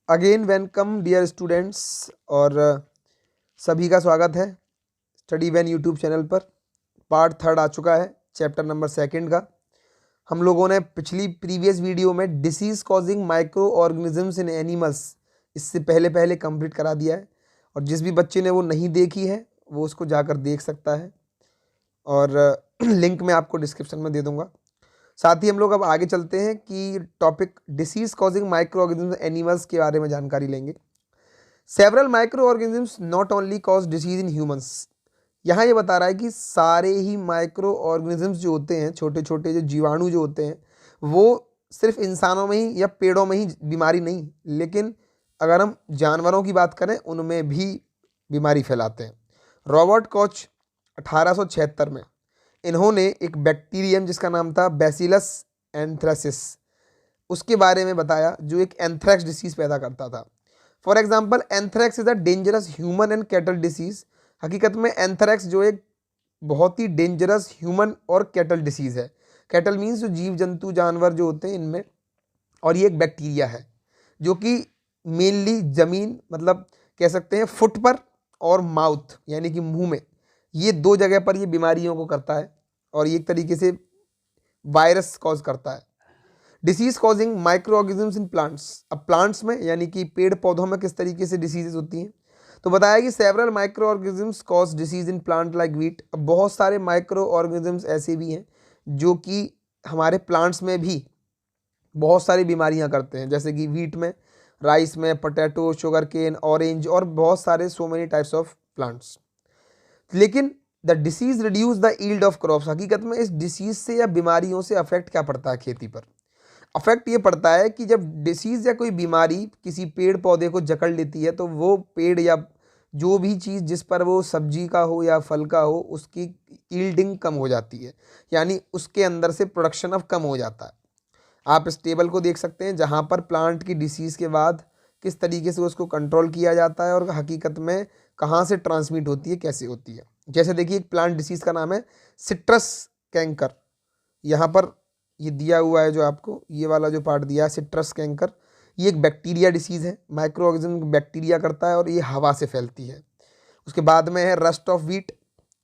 Again welcome dear students और सभी का स्वागत है स्टडी वैन यूट्यूब चैनल पर। पार्ट 3 आ चुका है चैप्टर नंबर 2 का। हम लोगों ने पिछली प्रीवियस वीडियो में disease causing micro organisms in animals इससे पहले कंप्लीट करा दिया है, और जिस भी बच्चे ने वो नहीं देखी है वो उसको जाकर देख सकता है, और लिंक मैं आपको डिस्क्रिप्शन में दे दूंगा। साथ ही हम लोग अब आगे चलते हैं कि topic disease causing micro organisms animals के बारे में जानकारी लेंगे। Several micro organisms not only cause disease in humans. यहाँ ये बता रहा है कि सारे ही माइक्रो ऑर्गेनिजम्स जो होते हैं, छोटे छोटे जो जीवाणु जो होते हैं, वो सिर्फ इंसानों में ही या पेड़ों में ही बीमारी नहीं, लेकिन अगर हम जानवरों की बात करें उनमें भी बीमारी फैलाते हैं। रॉबर्ट कॉच 1876 में इन्होंने एक बैक्टीरियम जिसका नाम था बैसिलस एंथ्रेसिस उसके बारे में बताया, जो एक एंथ्रैक्स डिसीज पैदा करता था। For example, anthrax is a dangerous human and cattle disease. हकीकत में एंथ्रैक्स जो एक बहुत ही डेंजरस ह्यूमन और कैटल डिसीज है। कैटल मीन्स जो जीव जंतु जानवर जो होते हैं इनमें, और ये एक बैक्टीरिया है जो कि मेनली जमीन, मतलब कह सकते हैं फुट पर और माउथ यानी कि मुंह में, ये दो जगह पर ये बीमारियों को करता है, और ये एक तरीके से वायरस कॉज करता है। Disease causing micro organisms in plants. अब प्लांट्स में यानी कि पेड़ पौधों में किस तरीके से डिसीजेज होती हैं, तो बताया कि several micro organisms cause disease in plant like wheat. अब बहुत सारे माइक्रो ऑर्गेनिजम्स ऐसे भी हैं जो कि हमारे प्लांट्स में भी बहुत सारी बीमारियां करते हैं, जैसे कि वीट में, राइस में, पोटैटो, शुगर केन, ऑरेंज और बहुत सारे so many types of plants. लेकिन the disease reduce the yield of crops. हकीकत में इस डिसीज से या बीमारियों से अफेक्ट क्या पड़ता है खेती पर? अफेक्ट ये पड़ता है कि जब डिसीज या कोई बीमारी किसी पेड़ पौधे को जकड़ लेती है, तो वो पेड़ या जो भी चीज़ जिस पर वो सब्जी का हो या फल का हो, उसकी यील्डिंग कम हो जाती है, यानी उसके अंदर से प्रोडक्शन अब कम हो जाता है। आप इस टेबल को देख सकते हैं जहाँ पर प्लांट की डिसीज़ के बाद किस तरीके से उसको कंट्रोल किया जाता है और हकीकत में कहाँ से ट्रांसमिट होती है, कैसे होती है। जैसे देखिए, एक प्लांट डिसीज़ का नाम है सिट्रस कैंकर। यहाँ पर ये दिया हुआ है, जो आपको ये वाला जो पार्ट दिया है सिट्रस कैंकर, ये एक बैक्टीरिया डिसीज़ है। माइक्रो ऑर्गेनिज्म बैक्टीरिया करता है और ये हवा से फैलती है। उसके बाद में है रस्ट ऑफ व्हीट,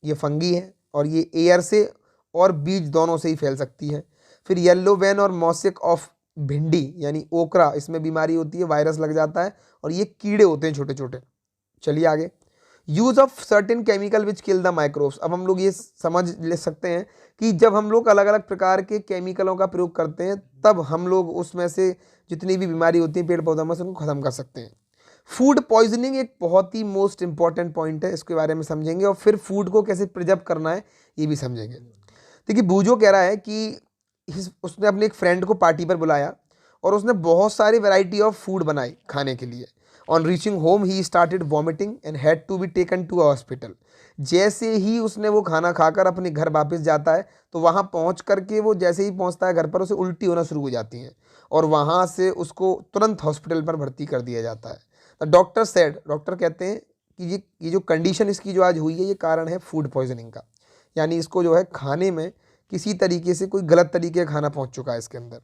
ये फंगी है और ये एयर से और बीज दोनों से ही फैल सकती है। फिर येलो वेन और मॉसिक ऑफ भिंडी यानी ओकरा, इसमें बीमारी होती है, वायरस लग जाता है और ये कीड़े होते हैं छोटे छोटे। चलिए आगे। Use of certain chemical which kill the microbes. अब हम लोग ये समझ ले सकते हैं कि जब हम लोग अलग अलग प्रकार के केमिकलों का प्रयोग करते हैं, तब हम लोग उसमें से जितनी भी बीमारी होती है पेड़ पौधों में से, उनको खत्म कर सकते हैं। फूड पॉइजनिंग एक बहुत ही मोस्ट इंपॉर्टेंट पॉइंट है, इसके बारे में समझेंगे, और फिर फूड को कैसे प्रिजर्व करना है ये भी समझेंगे। देखिए, बूजो कह रहा है कि उसने अपने एक फ्रेंड को पार्टी पर बुलाया और उसने बहुत सारी वैरायटी ऑफ फूड बनाई खाने के लिए। On reaching home he started vomiting and had to be taken to a hospital. जैसे ही उसने वो खाना खाकर अपने घर वापस जाता है, तो वहाँ पहुँच करके वो जैसे ही पहुँचता है घर पर, उसे उल्टी होना शुरू हो जाती हैं और वहाँ से उसको तुरंत हॉस्पिटल पर भर्ती कर दिया जाता है। द डॉक्टर सेड, डॉक्टर कहते हैं कि ये जो कंडीशन इसकी जो आज हुई है, ये कारण है फूड पॉइजनिंग का, यानी इसको जो है खाने में किसी तरीके से कोई गलत तरीके का खाना पहुँच चुका है इसके अंदर।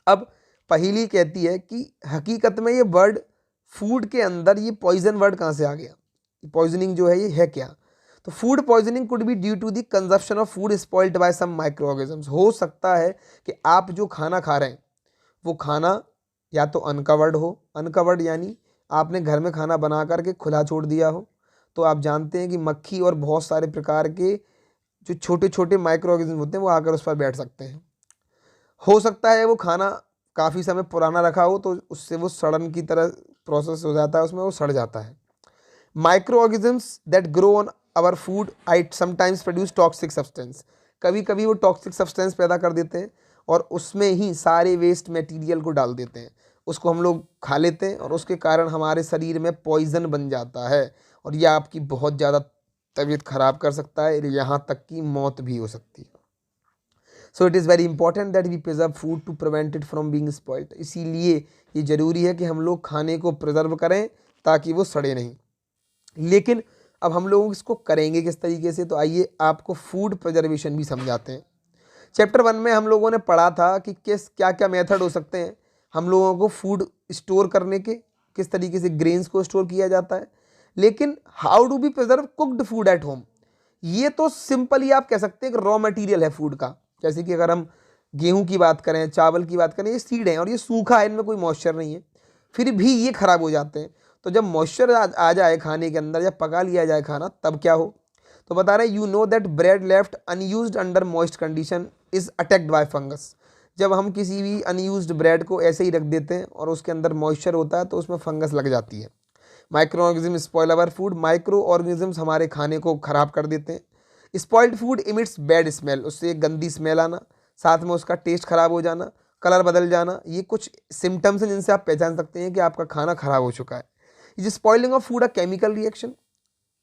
अब पहेली कहती है कि हकीकत में ये वर्ड फूड के अंदर, ये पॉइजन वर्ड कहाँ से आ गया, पॉइजनिंग जो है ये है क्या? तो food poisoning could be due to the consumption of food spoiled by some micro organisms. हो सकता है कि आप जो खाना खा रहे हैं वो खाना या तो अनकवर्ड हो, अनकवर्ड यानी आपने घर में खाना बना करके खुला छोड़ दिया हो, तो आप जानते हैं कि मक्खी और बहुत सारे प्रकार के जो छोटे छोटे माइक्रो ऑर्गेनिज्म होते हैं वो आकर उस पर बैठ सकते हैं। हो सकता है वो खाना काफ़ी समय पुराना रखा हो, तो उससे वो सड़न की तरह प्रोसेस हो जाता है, उसमें वो सड़ जाता है। Micro organisms that grow on our food आइट समटाइम्स प्रोड्यूस टॉक्सिक सब्सटेंस। कभी कभी वो टॉक्सिक सब्सटेंस पैदा कर देते हैं और उसमें ही सारे वेस्ट मटेरियल को डाल देते हैं, उसको हम लोग खा लेते हैं और उसके कारण हमारे शरीर में पॉइजन बन जाता है, और यह आपकी बहुत ज़्यादा तबीयत खराब कर सकता है, यहाँ तक कि मौत भी हो सकती है। So it is very important that we preserve food to prevent it from being spoiled. इसीलिए ये ज़रूरी है कि हम लोग खाने को प्रिजर्व करें ताकि वो सड़े नहीं। लेकिन अब हम लोग इसको करेंगे किस तरीके से, तो आइए आपको फूड प्रिजर्वेशन भी समझाते हैं। चैप्टर 1 में हम लोगों ने पढ़ा था कि किस क्या क्या मेथड हो सकते हैं हम लोगों को फूड स्टोर करने के, किस तरीके से ग्रेन्स को स्टोर किया जाता है। लेकिन how do be preserve cooked food at home, ये तो सिंपली आप कह सकते हैं कि रॉ मटेरियल है फूड का। जैसे कि अगर हम गेहूं की बात करें, चावल की बात करें, ये सीड हैं और ये सूखा है, इनमें कोई मॉइस्चर नहीं है, फिर भी ये खराब हो जाते हैं। तो जब मॉइस्चर आ जाए खाने के अंदर, जब पका लिया जाए खाना, तब क्या हो। तो बता रहे हैं you know that bread left unused under moist condition is attacked by fungus. जब हम किसी भी अनयूज्ड ब्रेड को ऐसे ही रख देते हैं और उसके अंदर मॉइस्चर होता है तो उसमें फंगस लग जाती है। Micro organism spoil our food, micro organisms हमारे खाने को खराब कर देते हैं। Spoiled food emits bad smell, उससे एक गंदी स्मेल आना, साथ में उसका टेस्ट खराब हो जाना, कलर बदल जाना, ये कुछ सिम्टम्स हैं जिनसे आप पहचान सकते हैं कि आपका खाना खराब हो चुका है। Is spoiling of food a chemical reaction,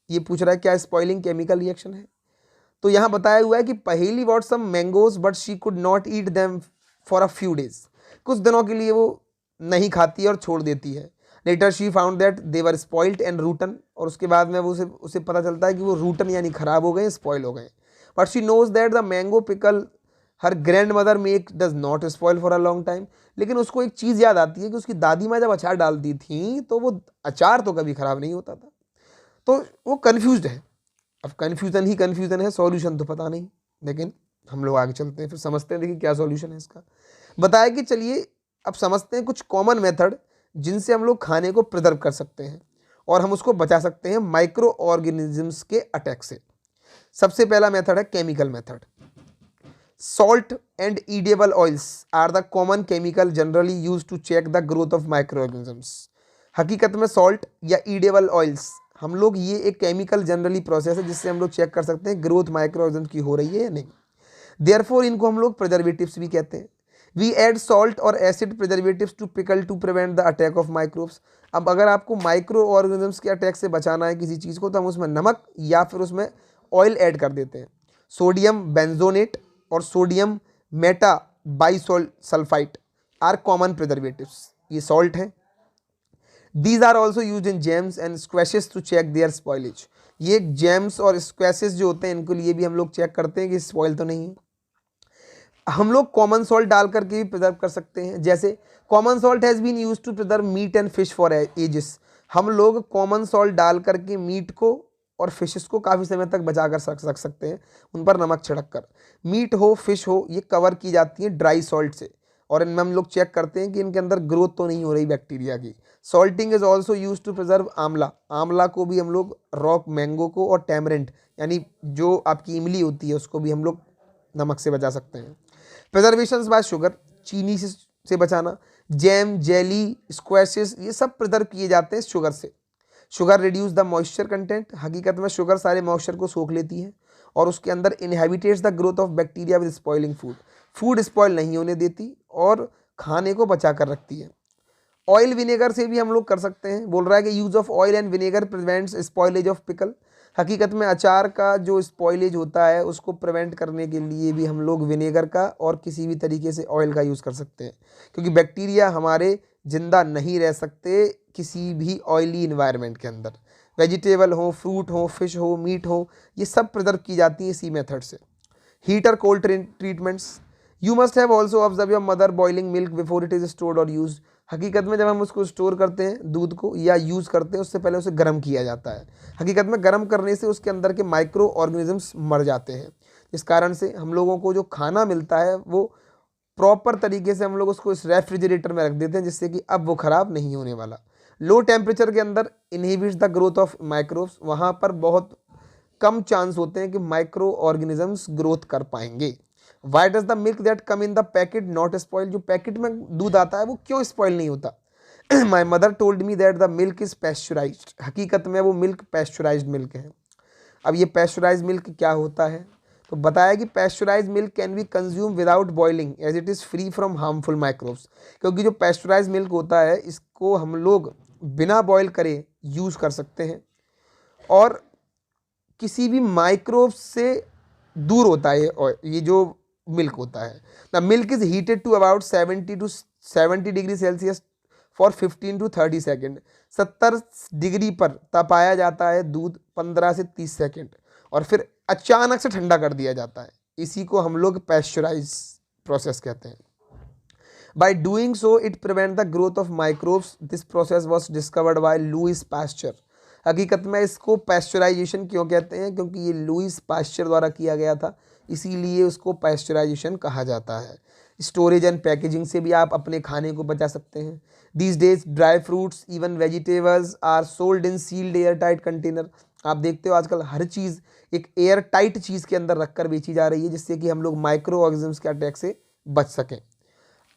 ये पूछ रहा है क्या स्पॉइलिंग केमिकल रिएक्शन है। तो यहाँ बताया हुआ है कि Paheli bought some mangoes but she could not eat them for a few days, कुछ दिनों के लिए वो नहीं खाती है और छोड़ देती है। Later she found that they were spoiled and rotten, और उसके बाद में वो उसे पता चलता है कि वो रूटन यानी खराब हो गए, स्पॉइल हो गए। But she knows that the mango pickle her grandmother make does not spoil for a long time. लेकिन उसको एक चीज़ याद आती है कि उसकी दादी माँ जब अचार डालती थी तो वो अचार तो कभी खराब नहीं होता था। तो वो कन्फ्यूज्ड है। अब कन्फ्यूज़न ही कन्फ्यूज़न है, सॉल्यूशन तो पता नहीं। लेकिन हम लोग आगे चलते हैं, फिर समझते हैं, देखिए क्या सॉल्यूशन है इसका। बताया कि चलिए अब समझते हैं कुछ कॉमन मेथड जिनसे हम लोग खाने को प्रिजर्व कर सकते हैं और हम उसको बचा सकते हैं माइक्रो ऑर्गेनिजम्स के अटैक से। सबसे पहला मेथड है chemical method. Salt and edible oils are the common chemical generally use to check the growth of micro organisms. हकीकत में सॉल्ट या ईडेबल ऑयल्स, हम लोग ये एक केमिकल जनरली प्रोसेस है जिससे हम लोग चेक कर सकते हैं ग्रोथ माइक्रो ऑर्गेनिज्म की हो रही है या नहीं। देयरफॉर इनको हम लोग प्रिजर्वेटिव्स भी कहते हैं। वी एड सॉल्ट और acid preservatives to pickle to prevent the attack of microbes. अब अगर आपको माइक्रो ऑर्गेनिजम्स के अटैक से बचाना है किसी चीज़ को, तो हम उसमें नमक या फिर उसमें ऑयल ऐड कर देते हैं। सोडियम बेंजोनेट और sodium meta bisulphite are common preservatives, ये सॉल्ट है। These are also use in jams and squashes to check their spoilage. ये जेम्स और स्क्वैशेस जो होते हैं इनके लिए भी हम लोग चेक करते हैं कि स्पॉइल तो नहीं है। हम लोग कॉमन सॉल्ट डाल करके भी प्रिजर्व कर सकते हैं। जैसे common salt has been use to preserve meat and fish for ages. हम लोग कॉमन सॉल्ट डाल करके मीट को और फिशेस को काफ़ी समय तक बचा कर रख सकते हैं, उन पर नमक छिड़क कर। मीट हो फिश हो ये कवर की जाती है ड्राई सॉल्ट से, और इनमें हम लोग चेक करते हैं कि इनके अंदर ग्रोथ तो नहीं हो रही बैक्टीरिया की। Salting is also use to preserve amla. आंवला को भी हम लोग रॉक मैंगो को और टैमरिंड यानी जो आपकी इमली होती है उसको भी हम लोग नमक से बचा सकते हैं। प्रिजर्वेशन बाय शुगर, चीनी से बचाना। जैम जेली स्क्वैशेस ये सब प्रिजर्व किए जाते हैं शुगर से। Sugar reduce the moisture content, हकीकत में शुगर सारे मॉइस्चर को सोख लेती है और उसके अंदर inhibits the growth of bacteria with spoiling food. Food spoil नहीं होने देती और खाने को बचा कर रखती है। ऑयल विनेगर से भी हम लोग कर सकते हैं। बोल रहा है कि use of oil and vinegar prevents spoilage of pickle. हकीकत में अचार का जो स्पॉइलेज होता है उसको प्रिवेंट करने के लिए भी हम लोग विनेगर का और किसी भी तरीके से ऑयल का यूज़ कर सकते हैं, क्योंकि बैक्टीरिया हमारे जिंदा नहीं रह सकते किसी भी ऑयली इन्वायरमेंट के अंदर। वेजिटेबल हो, फ्रूट हो, फिश हो, मीट हो, ये सब प्रिजर्व की जाती है इसी मेथड से। हीट और cold treatments, you must have also observe your mother boiling milk before it is stored और यूज। हकीकत में जब हम उसको स्टोर करते हैं दूध को या यूज़ करते हैं उससे पहले उसे गर्म किया जाता है। हकीकत में गर्म करने से उसके अंदर के माइक्रो ऑर्गेनिजम्स मर जाते हैं, इस कारण से हम लोगों को जो खाना मिलता है वो प्रॉपर तरीके से हम लोग उसको इस रेफ्रिजरेटर में रख देते हैं जिससे कि अब वो ख़राब नहीं होने वाला। लो टेम्परेचर के अंदर inhibits the growth of microbes, वहाँ पर बहुत कम चांस होते हैं कि माइक्रो ऑर्गेनिजम्स ग्रोथ कर पाएंगे। Why does the milk that come in the packet not spoil, जो पैकेट में दूध आता है वो क्यों स्पॉइल नहीं होता। My mother told me that the milk is pasteurised, हकीकत में वो मिल्क पैस्चराइज्ड मिल्क है। अब ये पैस्चराइज्ड मिल्क क्या होता है, तो बताया कि pasteurised milk can be consume without boiling as it is free from harmful microbes. क्योंकि जो पैस्चराइज्ड मिल्क होता है इसको हम लोग बिना बॉयल करे यूज़ कर सकते हैं और किसी भी माइक्रोब से दूर होता है ये जो मिल्क होता है। The milk is heated to about 70 degree Celsius for 15 to 30 second. 70 degree पर तपाया जाता है दूध 15 से 30 सेकेंड और फिर अचानक से ठंडा कर दिया जाता है। इसी को हम लोग पैस्चराइज प्रोसेस कहते हैं। By doing so, it prevent the growth of microbes. This process was discovered by Louis Pasteur. हकीकत में इसको पैस्चराइजेशन क्यों कहते हैं? क्योंकि ये लुईस पास्चर द्वारा किया गया था, इसीलिए उसको पैस्चराइजेशन कहा जाता है। स्टोरेज एंड पैकेजिंग से भी आप अपने खाने को बचा सकते हैं। These days dry fruits even vegetables are sold in sealed air tight container. आप देखते हो आजकल हर चीज़ एक एयर टाइट चीज़ के अंदर रखकर बेची जा रही है, जिससे कि हम लोग माइक्रो ऑर्गेनिज्म्स के अटैक से बच सकें।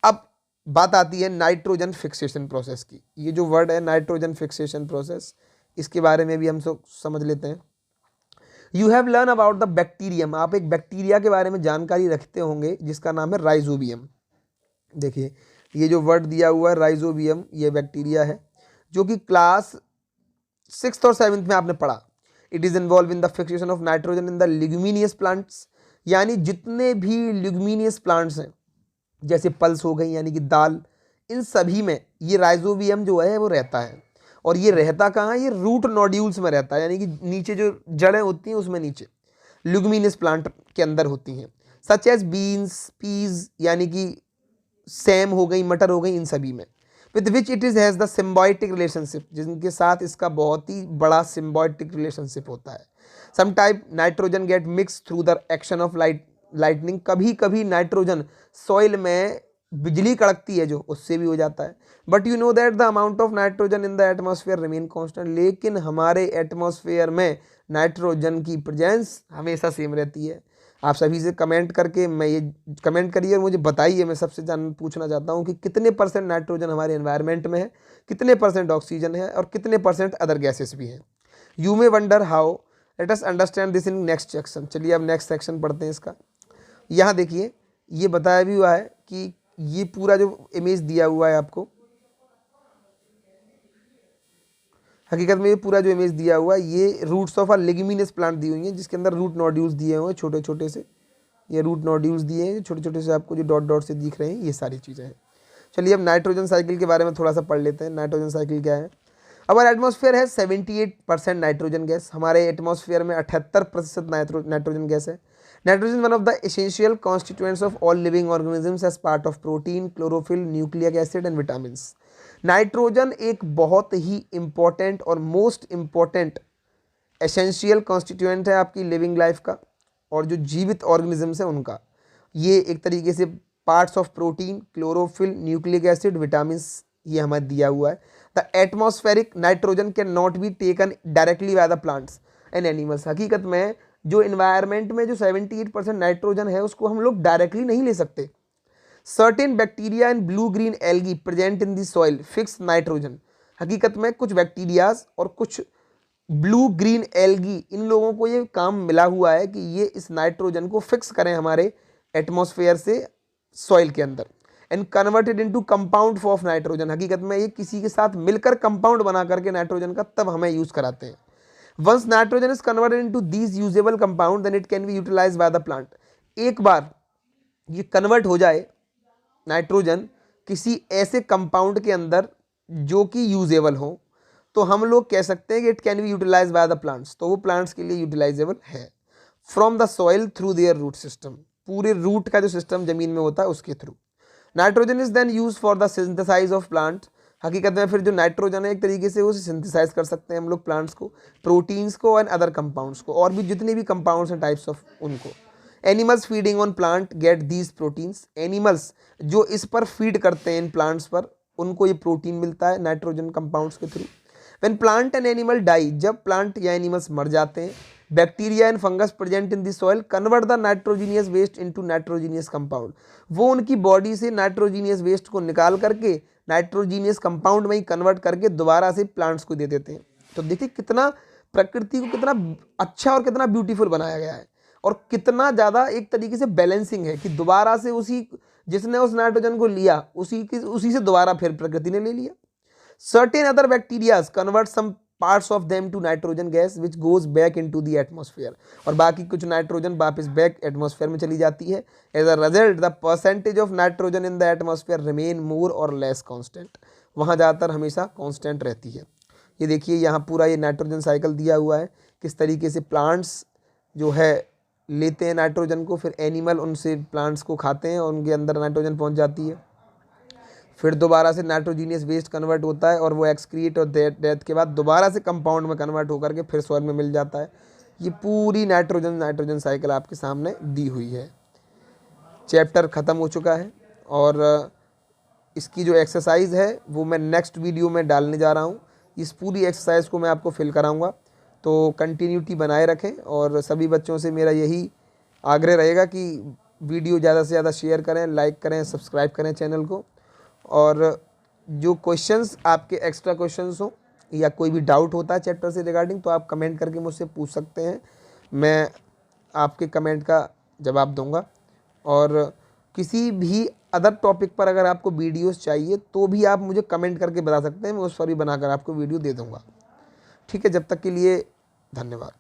अब बात आती है नाइट्रोजन फिक्सेशन प्रोसेस की। ये जो वर्ड है नाइट्रोजन फिक्सेशन प्रोसेस, इसके बारे में भी हम समझ लेते हैं। You have learn about the bacterium. आप एक बैक्टीरिया के बारे में जानकारी रखते होंगे जिसका नाम है राइजोबियम। देखिए ये जो वर्ड दिया हुआ है राइजोबियम, ये बैक्टीरिया है जो कि क्लास 6th और 7th में आपने पढ़ा। It is involve in the fixation of nitrogen in the leguminous plants, यानी जितने भी लिग्यूमिनियस प्लांट्स हैं जैसे पल्स हो गई यानी कि दाल, इन सभी में ये राइजोबियम जो है वो रहता है। और ये रहता कहाँ है? ये रूट नोड्यूल्स में रहता है, यानी कि नीचे जो जड़ें होती हैं उसमें नीचे लिग्यूमिनियस प्लांट के अंदर होती हैं। सच एज बीन्स, पीज यानी कि सेम हो गई, मटर हो गई, इन सभी में। With which it is has the symbiotic relationship, जिनके साथ इसका बहुत ही बड़ा सिम्बायोटिक रिलेशनशिप होता है। Some type nitrogen get mix through the action of lightning. कभी कभी नाइट्रोजन सॉइल में बिजली कड़कती है जो, उससे भी हो जाता है। But you know that the amount of nitrogen in the atmosphere remain constant. लेकिन हमारे एटमॉस्फेयर में नाइट्रोजन की प्रेजेंस हमेशा सेम रहती है। आप सभी से कमेंट करके कमेंट करिए और मुझे बताइए, मैं सबसे पूछना चाहता हूँ कि कितने % नाइट्रोजन हमारे एनवायरनमेंट में है, कितने % ऑक्सीजन है और कितने % अदर गैसेस भी हैं। You may wonder how, let us understand this in next section. चलिए अब नेक्स्ट सेक्शन पढ़ते हैं इसका। यहाँ देखिए ये बताया भी हुआ है कि ये पूरा जो इमेज दिया हुआ है आपको, हकीकत में ये पूरा जो इमेज दिया हुआ है ये roots of a leguminous plant दी हुई है, जिसके अंदर रूट नोड्यूल्स दिए हुए हैं छोटे छोटे से। ये रूट नोड्यूल्स दिए हैं छोटे छोटे से, आपको जो डॉट डॉट से दिख रहे हैं, ये सारी चीज़ें हैं। चलिए अब नाइट्रोजन साइकिल के बारे में थोड़ा सा पढ़ लेते हैं। नाइट्रोजन साइकिल क्या है? अवर एटमॉस्फेयर है 78% नाइट्रोजन गैस। हमारे एटमॉस्फेयर में 78% नाइट्रोजन गैस है। Nitrogen one of the essential constituents of all living organisms as part of protein, chlorophyll, nucleic acid and vitamins. Nitrogen एक बहुत ही इंपॉर्टेंट और मोस्ट इंपॉर्टेंट एसेंशियल कॉन्स्टिट्यूएंट है आपकी लिविंग लाइफ का, और जो जीवित ऑर्गेनिजम्स है उनका। ये एक तरीके से parts of protein, chlorophyll, nucleic acid, vitamins, ये हमें दिया हुआ है। The atmospheric nitrogen can not be taken directly by the plants and animals. हकीकत में जो इन्वायरमेंट में जो 78% नाइट्रोजन है उसको हम लोग डायरेक्टली नहीं ले सकते। Certain bacteria and blue green algae present in the soil fix nitrogen. हकीकत में कुछ बैक्टीरियाज और कुछ ब्लू ग्रीन एल्गी, इन लोगों को ये काम मिला हुआ है कि ये इस नाइट्रोजन को फिक्स करें हमारे एटमॉस्फेयर से सॉइल के अंदर, and converted into compound of nitrogen. हकीकत में ये किसी के साथ मिलकर कंपाउंड बना करके नाइट्रोजन का तब हमें यूज कराते हैं। Once nitrogen is converted into these usable compound then it can be utilized by the plant. एक बार ये कन्वर्ट हो जाए नाइट्रोजन किसी ऐसे कंपाउंड के अंदर जो कि यूजेबल हो, तो हम लोग कह सकते हैं कि it can be utilized by the plants. तो वो प्लांट्स के लिए यूटिलाइजेबल है। From the soil through their root system, पूरे रूट का जो सिस्टम जमीन में होता है उसके through. Nitrogen is then use for the synthesize of plant. हकीकत में फिर जो नाइट्रोजन है एक तरीके से उसे सिंथेसाइज कर सकते हैं हम लोग प्लांट्स को, प्रोटीन्स को एंड अदर कंपाउंड्स को, और भी जितने भी कंपाउंड्स हैं टाइप्स ऑफ उनको। Animals feeding on plant get these proteins. Animals जो इस पर फीड करते हैं इन प्लांट्स पर, उनको ये प्रोटीन मिलता है नाइट्रोजन कंपाउंड्स के through. When plant and animal die, जब प्लांट या एनिमल्स मर जाते हैं, bacteria and fungus present in the soil convert the nitrogenous waste into nitrogenous compound. वो उनकी बॉडी से नाइट्रोजीनियस वेस्ट को निकाल करके नाइट्रोजीनियस कंपाउंड में ही कन्वर्ट करके दोबारा से प्लांट्स को दे देते हैं। तो देखिए कितना प्रकृति को कितना अच्छा और कितना ब्यूटीफुल बनाया गया है, और कितना ज़्यादा एक तरीके से बैलेंसिंग है कि दोबारा से उसी जिसने उस नाइट्रोजन को लिया उसी से दोबारा फिर प्रकृति ने ले लिया। Certain other bacterias convert some parts of them to nitrogen gas which goes back into the atmosphere, और बाकी कुछ नाइट्रोजन वापस बैक एटमॉस्फेयर में चली जाती है। As a result the percentage of nitrogen in the atmosphere remain more or less constant. वहाँ ज़्यादातर हमेशा कांस्टेंट रहती है। ये देखिए यहाँ पूरा ये नाइट्रोजन साइकिल दिया हुआ है, किस तरीके से प्लांट्स जो है लेते हैं नाइट्रोजन को, फिर एनिमल उनसे प्लांट्स को खाते हैं और उनके अंदर नाइट्रोजन पहुँच जाती है। फिर दोबारा से नाइट्रोजीनियस वेस्ट कन्वर्ट होता है और वो एक्सक्रीट और डेथ के बाद दोबारा से कंपाउंड में कन्वर्ट होकर के फिर सॉइल में मिल जाता है। ये पूरी नाइट्रोजन साइकिल आपके सामने दी हुई है। चैप्टर ख़त्म हो चुका है और इसकी जो एक्सरसाइज है वो मैं नेक्स्ट वीडियो में डालने जा रहा हूँ। इस पूरी एक्सरसाइज को मैं आपको फिल कराऊंगा, तो कंटिन्यूटी बनाए रखें। और सभी बच्चों से मेरा यही आग्रह रहेगा कि वीडियो ज़्यादा से ज़्यादा शेयर करें, लाइक करें, सब्सक्राइब करें चैनल को। और जो क्वेश्चंस आपके एक्स्ट्रा क्वेश्चंस हो या कोई भी डाउट होता है चैप्टर से रिगार्डिंग, तो आप कमेंट करके मुझसे पूछ सकते हैं, मैं आपके कमेंट का जवाब दूंगा। और किसी भी अदर टॉपिक पर अगर आपको वीडियोस चाहिए तो भी आप मुझे कमेंट करके बता सकते हैं, मैं उस पर भी बनाकर आपको वीडियो दे दूंगा। ठीक है, जब तक के लिए धन्यवाद।